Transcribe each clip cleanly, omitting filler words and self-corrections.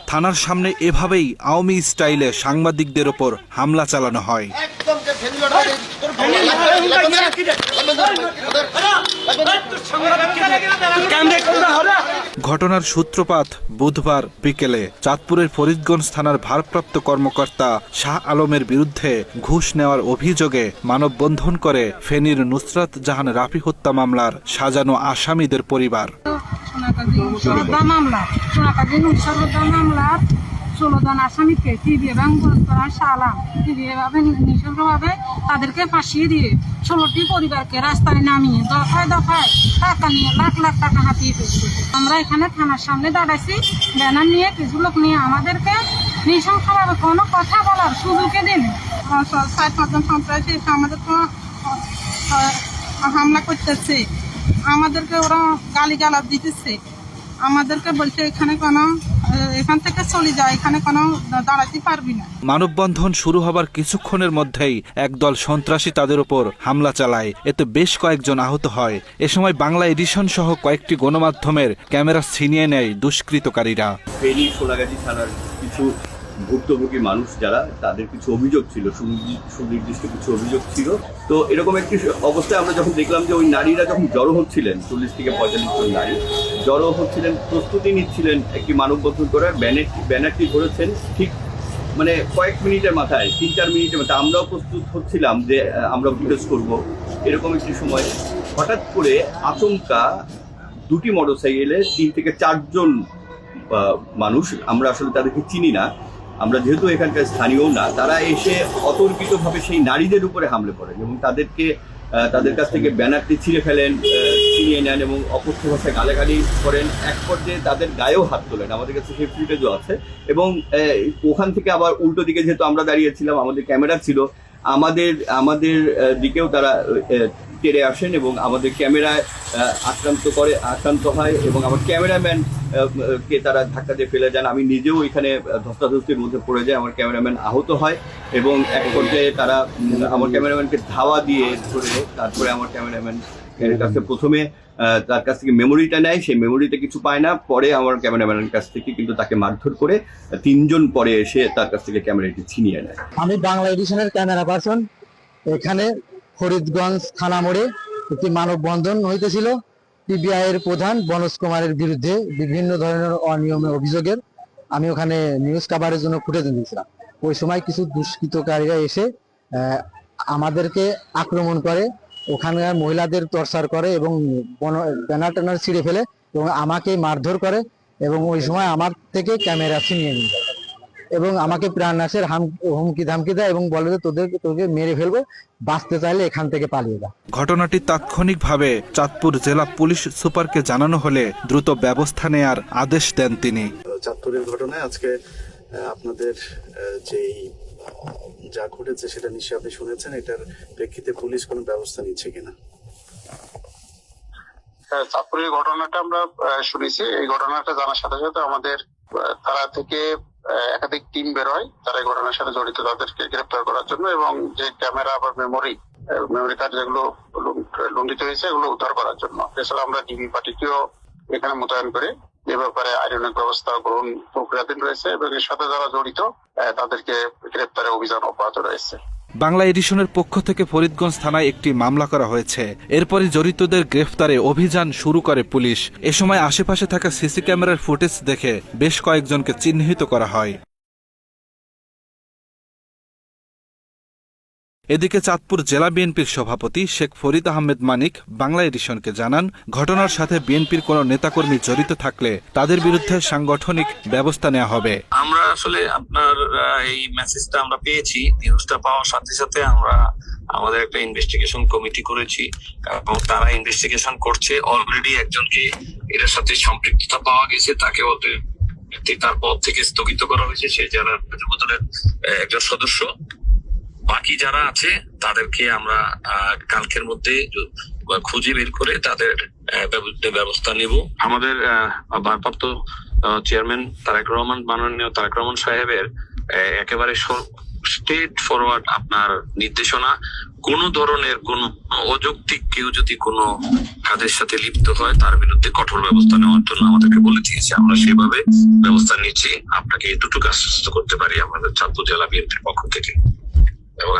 থানার সামনে এভাবেই আওয়ামী স্টাইলে সাংবাদিকদের ওপর হামলা চালানো হয়। ঘটনার সূত্রপাত বুধবার বিকেলে চাঁদপুরের ফরিদগঞ্জ থানার ভারপ্রাপ্ত কর্মকর্তা শাহ আলমের বিরুদ্ধে ঘুষ নেওয়ার অভিযোগে মানববন্ধন করে ফেনীর নুসরাত জাহান রাফি হত্যা মামলার সাজানো আসামিদের পরিবার। 16 জন আসামিকে টিভি এবং সালাম টিভি এভাবে নৃশংসভাবে তাদেরকে ফাঁসিয়ে দিয়ে 16টি পরিবারকে রাস্তায় নামিয়ে দফায় দফায় টাকা নিয়ে লাখ লাখ টাকা হাতিয়ে ফেলছে। আমরা এখানে থানার সামনে দাঁড়াইছি, ব্যানার নিয়ে কিছু লোক নিয়ে আমাদেরকে নৃশংসভাবে কোনো কথা বলার সুযোগই দেয়নি। 60-65 জন সন্ত্রাসী আমাদেরকে হামলা করতেছে, আমাদেরকে ওরা গালিগালাজ দিতেছে, আমাদেরকে বলছে এখান থেকে চলে যায়, এখানে কোনো দাঁড়াতে পারবি না। মানববন্ধন শুরু হবার কিছুক্ষণের মধ্যেই একদল সন্ত্রাসী তাদের উপর হামলা চালায়, এতে বেশ কয়েকজন আহত হয়। এ সময় বাংলা এডিশন সহ কয়েকটি গণমাধ্যমের ক্যামেরা ছিনিয়ে নেয় দুষ্কৃতকারীরা। ফেনী সোনাগাজী থানার কিছু ভুক্তভোগী মানুষ যারা, তাদের কিছু অভিযোগ ছিল, সুনির্দিষ্ট কিছু অভিযোগ ছিল। তো এরকম একটি অবস্থায় আমরা যখন দেখলাম যে ওই নারীরা যখন জড়ো হচ্ছিলেন, 40 থেকে 45 জন নারী জড়ো হচ্ছিলেন, প্রস্তুতি নিচ্ছিলেন একটি মানববন্ধন করার, ব্যানারটি ধরেছেন ঠিক মানে কয়েক মিনিটের মাথায়, 3-4 মিনিটের মাথায় আমরাও প্রস্তুত হচ্ছিলাম যে আমরা প্রোটেস্ট করব। এরকম একটি সময় হঠাৎ করে আচমকা দুটি মোটরসাইকেলে 3 থেকে 4 জন মানুষ, আমরা আসলে তাদেরকে চিনি না, আমরা যেহেতু এখানকার স্থানীয় না, তারা এসে অতর্কিতভাবে সেই নারীদের উপরে হামলে পড়েন এবং তাদের কাছ থেকে ব্যানারটি ছিঁড়ে ফেলেন, ছিনিয়ে নেন এবং অকথ্য ভাষায় গালাগালি করেন। এক পর্যায়ে তাদের গায়েও হাত তোলেন, আমাদের কাছে সেই ফুটেজও আছে। এবং ওখান থেকে আবার উল্টো দিকে যেহেতু আমরা দাঁড়িয়েছিলাম, আমাদের ক্যামেরা ছিল, আমাদের দিকেও তারা তেড়ে আসেন এবং আমাদের ক্যামেরায় আক্রান্ত হয় এবং আমার ক্যামেরাম্যান কে তারা ধাক্কা দিয়ে ফেলে যান। আমি নিজেও এখানে ধস্তাধস্তির মধ্যে পড়ে যাই, আমার ক্যামেরাম্যান আহত হয় এবং এক পর্যায়ে তারা আমার ক্যামেরাম্যানকে ধাওয়া দিয়ে ধরে তারপরে আমার ক্যামেরাম্যান এর কাছে প্রথমে তার কাছ থেকে মেমোরিটা নেয়, সেই মেমোরিতে কিছু পায় না, পরে আমার ক্যামেরাম্যানের কাছ থেকে কিন্তু তাকে মারধর করে 3 জন পরে এসে তার কাছ থেকে ক্যামেরাটি ছিনিয়ে নেয়। আমি বাংলা এডিশনের ক্যামেরা পার্সন। এখানে ফরিদগঞ্জ থানা মোড়ে একটি মানববন্ধন হইতেছিল পিবিআই এর প্রধান বনজ কুমারের বিরুদ্ধে বিভিন্ন ধরনের অনিয়মের অভিযোগের। আমি ওখানে নিউজ কাভারের জন্য ফুটেজ দিয়েছিলাম। ওই সময় কিছু দুষ্কৃতকারীরা এসে আমাদেরকে আক্রমণ করে, ওখানকার মহিলাদের টর্চার করে এবং ব্যানার ট্যানার ছিঁড়ে ফেলে এবং আমাকে মারধর করে এবং ওই সময় আমার থেকে ক্যামেরা ছিনিয়ে নিয়ে যায় এবং আমাকে প্রাণনাশের হুমকি ধামকি দেয় এবং বলে যে তোকে মেরে ফেলবো, বাঁচতে চাইলে এখান থেকে পালিয়ে যা। ঘটনাটি তাৎক্ষণিকভাবে চাঁদপুর জেলা পুলিশ সুপারকে জানানো হলে দ্রুত ব্যবস্থা নেয়ার আদেশ দেন তিনি। চাঁদপুরের ঘটনায় আজকে আপনাদের যা ঘটেছে সেটা নিশ্চয়ই আপনি শুনেছেন, এটার প্রেক্ষিতে পুলিশ কোনো ব্যবস্থা নিচ্ছে কিনা? চাঁদপুরের ঘটনাটা আমরা শুনেছি। এই ঘটনাটা জানার সাথে সাথে আমাদের তারা থেকে একাধিক টিম বেরোয়, তারা এই ঘটনার সাথে জড়িত তাদেরকে গ্রেপ্তার করার জন্য এবং যে ক্যামেরা বা মেমোরি কার্ড যেগুলো লুণ্ঠিত হয়েছে এগুলো উদ্ধার করার জন্য। এছাড়া আমরা ডিবি পার্টিকেও এখানে মোতায়েন করে এ ব্যাপারে আইনানুগ ব্যবস্থা গ্রহণ প্রক্রিয়াধীন রয়েছে এবং এর সাথে যারা জড়িত তাদেরকে গ্রেপ্তারের অভিযান অব্যাহত রয়েছে। বাংলা এডিশনের পক্ষ থেকে ফরিদগঞ্জ থানায় একটি মামলা করা হয়েছে। এরপরই জড়িতদের গ্রেফতারে অভিযান শুরু করে পুলিশ। এ সময় আশেপাশে থাকা সিসি ক্যামেরার ফুটেজ দেখে বেশ কয়েকজনকে চিহ্নিত করা হয়। এদিকে চাঁদপুর জেলা বিএনপির সভাপতি শেখ ফরিদ আহমেদ মানিক বাংলা এডিশনকে জানান, ঘটনার সাথে বিএনপির কোনো নেতাকর্মী জড়িত থাকলে তাদের বিরুদ্ধে সাংগঠনিক ব্যবস্থা নেওয়া হবে। আমরা আসলে আপনার এই মেসেজটা আমরা পেয়েছি, নিউজটা পাওয়ার সাথে সাথে আমরা আমাদের একটা ইনভেস্টিগেশন কমিটি করেছি এবং তারা ইনভেস্টিগেশন করছে। অলরেডি একজনকে এর সাথে সম্পৃক্ততা পাওয়া গেছে, তাকে তার পদ থেকে স্থগিত করা হয়েছে, সে জেলার যুবদলের একজন সদস্য। বাকি যারা আছে তাদেরকে আমরা কালকের মধ্যে খুঁজে বের করে তাদের ব্যবস্থা নেব। আমাদের ভারপ্রাপ্ত চেয়ারম্যান মাননীয় তারেক রহমান সাহেবের একেবারে স্ট্রেট ফরওয়ার্ড আপনার নির্দেশনা। কোন ধরনের কোন অযৌক্তিক কেউ যদি কোনো কাজের সাথে লিপ্ত হয় তার বিরুদ্ধে কঠোর ব্যবস্থা নেওয়ার জন্য আমাদেরকে বলে দিয়েছে। আমরা সেভাবে ব্যবস্থা নিচ্ছি। আপনাকে এতটুকু আশ্বস্ত করতে পারি আমাদের চাঁদপুর জেলা বিএনপির পক্ষ থেকে। এবং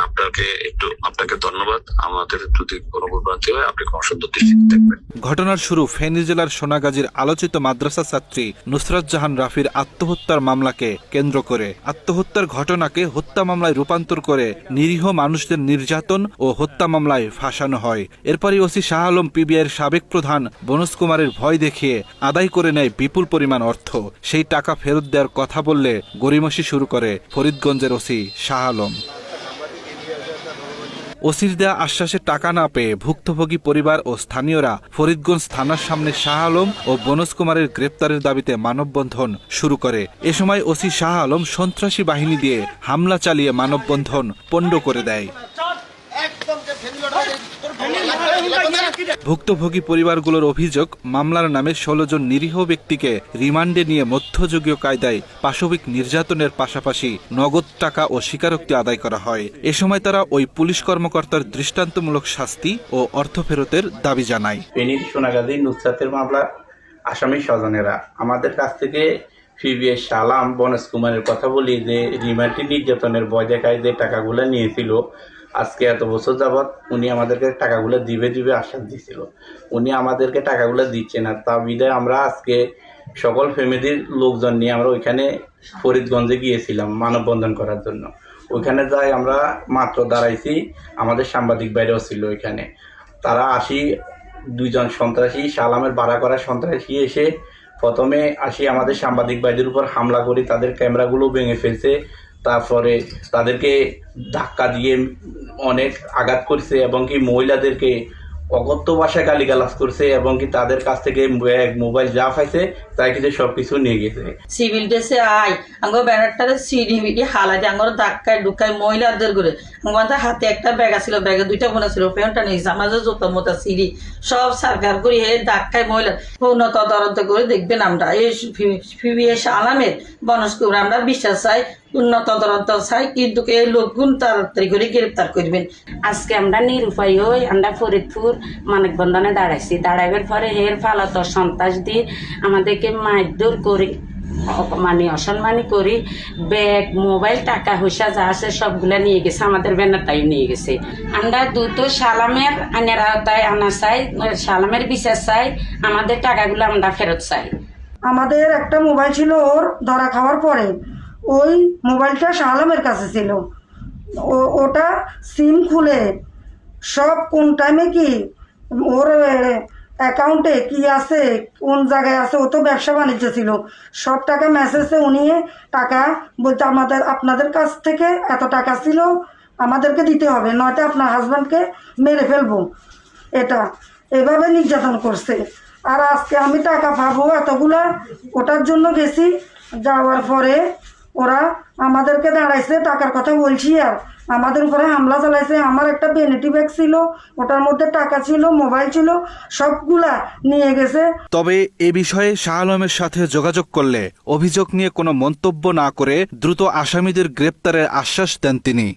আপনাকে ধন্যবাদ। আমাদের যদি কোনো বিভ্রান্তি হয় আপনি কৌশল দৃষ্টিতে দেখবেন। ঘটনার শুরু ফেনী জেলার সোনাগাজীর আলোচিত মাদ্রাসা ছাত্রী নুসরাত জাহান রাফির আত্মহত্যার মামলাকে কেন্দ্র করে। আত্মহত্যার ঘটনাকে হত্যা মামলায় রূপান্তর করে নিরীহ মানুষদের নির্যাতন ও হত্যা মামলায় ফাঁসানো হয়। এরপরই ওসি শাহ আলম পিবিআইয়ের সাবেক প্রধান বনজ কুমারের ভয় দেখিয়ে আদায় করে নেয় বিপুল পরিমাণ অর্থ। সেই টাকা ফেরত দেওয়ার কথা বললে গড়িমসি শুরু করে ফরিদগঞ্জের ওসি শাহ আলম। ওসির দেয়া আশ্বাসে টাকা না পেয়ে ভুক্তভোগী পরিবার ও স্থানীয়রা ফরিদগঞ্জ থানার সামনে শাহ আলম ও বনজ কুমারের গ্রেপ্তারের দাবিতে মানববন্ধন শুরু করে। এ সময় ওসি শাহ আলম সন্ত্রাসী বাহিনী দিয়ে হামলা চালিয়ে মানববন্ধন পণ্ড করে দেয়। ভুক্তভোগী পরিবারগুলোর অভিযোগ, মামলার নামে 16 জন নিরীহ ব্যক্তিকে রিমান্ডে নিয়ে মধ্যযুগীয় কায়দায় পাশবিক নির্যাতনের পাশাপাশি নগদ টাকা ও স্বীকারোক্তি আদায় করা হয়। এ সময় তারা ওই পুলিশ কর্মকর্তার দৃষ্টান্তমূলক শাস্তি ও অর্থ ফেরতের দাবি জানায়। ফেনীর সোনাগাজী নুসরাতের মামলা আসামি স্বজনেরা আমাদের কাছ থেকে পিবিআই শাহ আলম বনজ কুমারের কথা বলি যে রিমান্ডে নির্যাতনের ভয় দেখায় যে টাকাগুলো নিয়েছিল। আজকে এত বছর যাবৎ উনি আমাদেরকে টাকাগুলো দিবে আশ্বাস দিয়েছিল। উনি আমাদেরকে টাকাগুলো দিচ্ছে না। তা বিদায় আমরা আজকে সকল ফ্যামিলির লোকজন নিয়ে আমরা ওইখানে ফরিদগঞ্জে গিয়েছিলাম মানববন্ধন করার জন্য। ওইখানে যাই আমরা মাত্র দাঁড়াইছি, আমাদের সাংবাদিক বাইরেও ছিল ওইখানে। তারা 2 জন সন্ত্রাসী, শাহ আলমের ভাড়া করা সন্ত্রাসী এসে প্রথমে আমাদের সাংবাদিক ভাইদের উপর হামলা করে তাদের ক্যামেরাগুলো ভেঙে ফেলছে। তারপরে তাদেরকে ধাক্কা দিয়ে অনেক আঘাত করছে এবং কি মহিলাদেরকে অকথ্য ভাষায় গালিগালাজ করছে এবং কি তাদের কাছ থেকে ব্যাগ মোবাইল যা পাইছে তাই কিছু সবকিছু নিয়ে গেছে। সিভিল ড্রেসে আঙ্গ ব্যানারটারে সিডি বিডি হালা দিয়ে আঙ্গর ধাক্কায় ঢুকায় মহিলাদের করে আমাদের হাতে একটা ব্যাগ আছিল, ব্যাগে 2টা বোনা ছিল, পেনটা নিয়েছে আমাদের জোতা মোতা সিডি সব সরকার করে ধাক্কায় মহিলা উন্নত তদন্ত করে দেখবেন। আমরা এই পিবিআই শাহ আলমের বনজ কুমার আমরা বিশ্বাস চাই, উন্নত তদন্ত চাই, কিন্তু এই লোকগুণ তাড়াতাড়ি করে গ্রেপ্তার করবেন। আজকে আমরা নিরুপায় হই আমরা ফরিদপুর মানববন্ধনে দাঁড়াইছি। দাঁড়াইবার পরে হের ফালত সন্ত্রাস দিয়ে আমাদেরকে মারধর করে অসম্মানী করি, ব্যাগ মোবাইল টাকা পয়সা যা আছে সবগুলা নিয়ে গেছে, আমাদের ব্যানারটাই নিয়ে গেছে। আমরা দ্রুত শাহ আলমের আইনের আওতায় আনা চাই, শাহ আলমের বিচার চাই, আমাদের টাকাগুলো আমরা ফেরত চাই। আমাদের একটা মোবাইল ছিল ওর ধরা খাওয়ার পরে, ওই মোবাইলটা শাহ আলমের কাছে ছিল। ওটা সিম খুলে সব কোন টাইমে কি ওর অ্যাকাউন্টে কি আছে, কোন জায়গায় আছে, ও তো ব্যবসা বাণিজ্য ছিল, সব টাকা মেসেজে উনি টাকা বলতে আপনাদের কাছ থেকে এত টাকা ছিল আমাদেরকে দিতে হবে, নয়তো আপনার হাজব্যান্ডকে মেরে ফেলবো। এটা এভাবে নির্যাতন করছে। আর আজকে আমি টাকা পাবো এতগুলা, ওটার জন্য গেছি। যাওয়ার পরে ওরা আমাদেরকে দাঁড়াইছে, টাকার কথা বলছি আর আমাদের উপরে হামলা চালাইছে। আমার একটা ভ্যানিটি ব্যাগ ছিল, ওটার মধ্যে টাকা ছিল, মোবাইল ছিল, সবগুলা নিয়ে গেছে। তবে এ বিষয়ে শাহ আলমের সাথে যোগাযোগ করলে অভিযোগ নিয়ে কোনো মন্তব্য না করে দ্রুত আসামিদের গ্রেপ্তারের আশ্বাস দেন তিনি।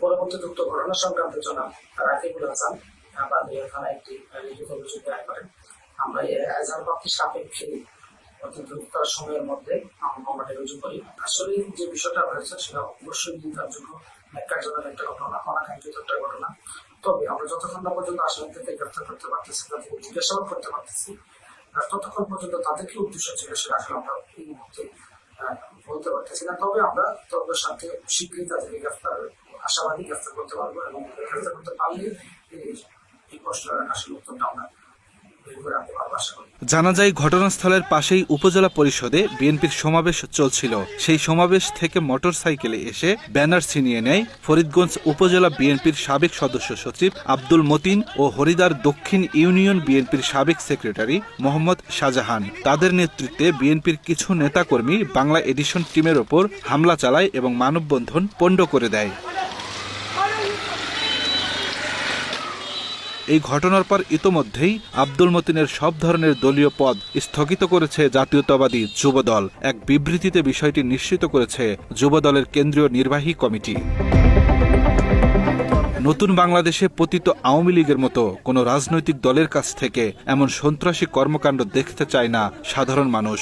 পরবর্তী যুক্ত ঘটনা সংক্রান্ত জনাব রাকিবুল হাসান থানায় একটি লিখিত অভিযোগ দায়ের করেন। আমরা এজাহার প্রাপ্তির সাপেক্ষে অতি দ্রুততর সময়ের মধ্যে মামলাটি রুজু করি। আসলে যে বিষয়টা হয়েছে সেটা অবশ্যই নির্ধারণযোগ্য, ন্যাক্কারজনক একটা ঘটনা, অনাকাঙ্ক্ষিত একটা ঘটনা। তবে আমরা যতক্ষণ না পর্যন্ত আসামিদেরকে গ্রেফতার করতে পারতেছি, তাদেরকে জিজ্ঞাসাবাদ করতে পারতেছি, ততক্ষণ পর্যন্ত তাদের কি উদ্দেশ্য ছিল সেটা আসলে আমরা এই মুহূর্তে বলতে পারতেছি না। তবে আমরা তদন্তের সাথে শীঘ্রই তাদেরকে আশাবাদী গ্রেফতার করতে পারবো এবং গ্রেফতার করতে পারলে এই প্রশ্নের আসলে উত্তরটা আমরা জানা যায় ঘটনাস্থলের পাশেই উপজেলা পরিষদে বিএনপির সমাবেশ চলছিল। সেই সমাবেশ থেকে মোটরসাইকেলে এসে ব্যানার ছিনিয়ে নেয় ফরিদগঞ্জ উপজেলা বিএনপির সাবেক সদস্য সচিব আব্দুল মতিন ও হরিদ্বার দক্ষিণ ইউনিয়ন বিএনপির সাবেক সেক্রেটারি মোহাম্মদ শাহজাহান। তাদের নেতৃত্বে বিএনপির কিছু নেতাকর্মী বাংলা এডিশন টিমের ওপর হামলা চালায় এবং মানববন্ধন পণ্ড করে দেয়। এই ঘটনার পর ইতোমধ্যেই আব্দুল মতিনের সব ধরনের দলীয় পদ স্থগিত করেছে জাতীয়তাবাদী যুবদল। এক বিবৃতিতে বিষয়টি নিশ্চিত করেছে যুবদলের কেন্দ্রীয় নির্বাহী কমিটি। নতুন বাংলাদেশে পতিত আওয়ামী লীগের মতো কোনো রাজনৈতিক দলের কাছ থেকে এমন সন্ত্রাসী কর্মকাণ্ড দেখতে চায় না সাধারণ মানুষ।